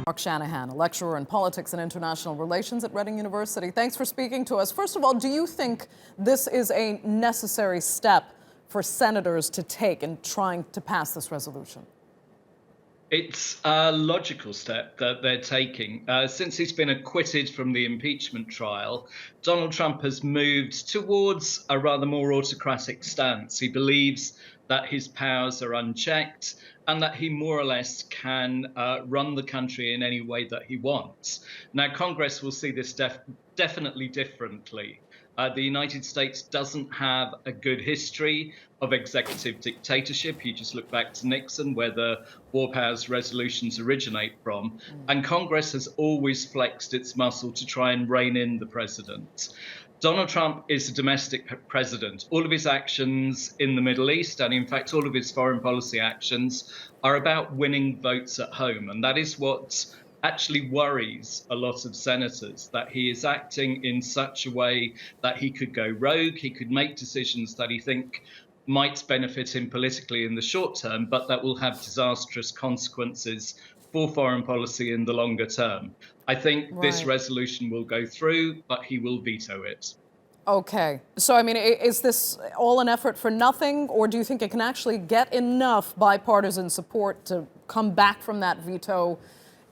Mark Shanahan, a lecturer in politics and international relations at Reading University. Thanks for speaking to us. First of all, do you think this is a necessary step for senators to take in trying to pass this resolution? It's a logical step that they're taking. Since he's been acquitted from the impeachment trial, Donald Trump has moved towards a rather more autocratic stance. He believes that his powers are unchecked and that he more or less can run the country in any way that he wants. Now, Congress will see this definitely differently. The United States doesn't have a good history of executive dictatorship. You just look back to Nixon, where the war powers resolutions originate from. And Congress has always flexed its muscle to try and rein in the president. Donald Trump is a domestic president. All of his actions in the Middle East, and in fact, all of his foreign policy actions, are about winning votes at home. And that is what actually worries a lot of senators, that he is acting in such a way that he could go rogue, he could make decisions that he think might benefit him politically in the short term, but that will have disastrous consequences for foreign policy in the longer term. I think this resolution will go through, but he will veto it. Okay. So, I mean, is this all an effort for nothing, or do you think it can actually get enough bipartisan support to come back from that veto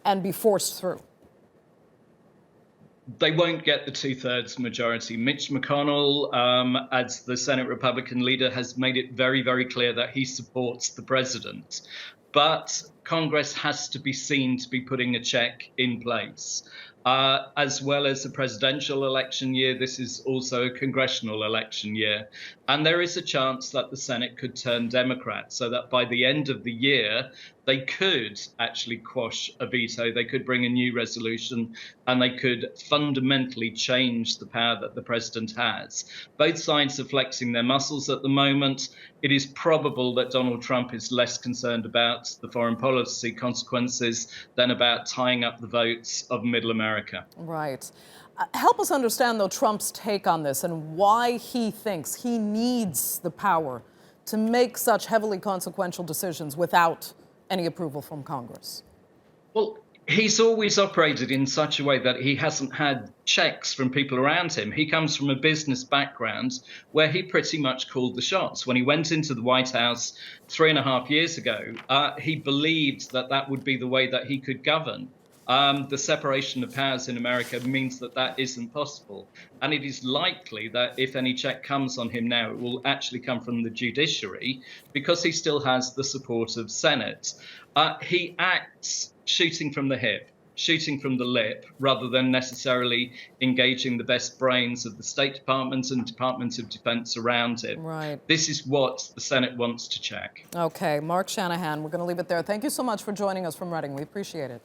and be forced through? They won't get the two-thirds majority. Mitch McConnell, as the Senate Republican leader, has made it very, very clear that he supports the president. But Congress has to be seen to be putting a check in place. As well as a presidential election year, this is also a congressional election year. And there is a chance that the Senate could turn Democrat, so that by the end of the year, they could actually quash a veto. They could bring a new resolution, and they could fundamentally change the power that the president has. Both sides are flexing their muscles at the moment. It is probable that Donald Trump is less concerned about the foreign policy consequences than about tying up the votes of middle America. Right. Help us understand, though, Trump's take on this and why he thinks he needs the power to make such heavily consequential decisions without any approval from Congress. Well, he's always operated in such a way that he hasn't had checks from people around him. He comes from a business background where he pretty much called the shots. When he went into the White House 3.5 years ago, he believed that that would be the way that he could govern. The separation of powers in America means that that isn't possible. And it is likely that if any check comes on him now, it will actually come from the judiciary, because he still has the support of Senate. He acts shooting from the hip, shooting from the lip, rather than necessarily engaging the best brains of the State Department and Department of Defense around him. Right. This is what the Senate wants to check. Okay, Mark Shanahan, we're going to leave it there. Thank you so much for joining us from Reading. We appreciate it.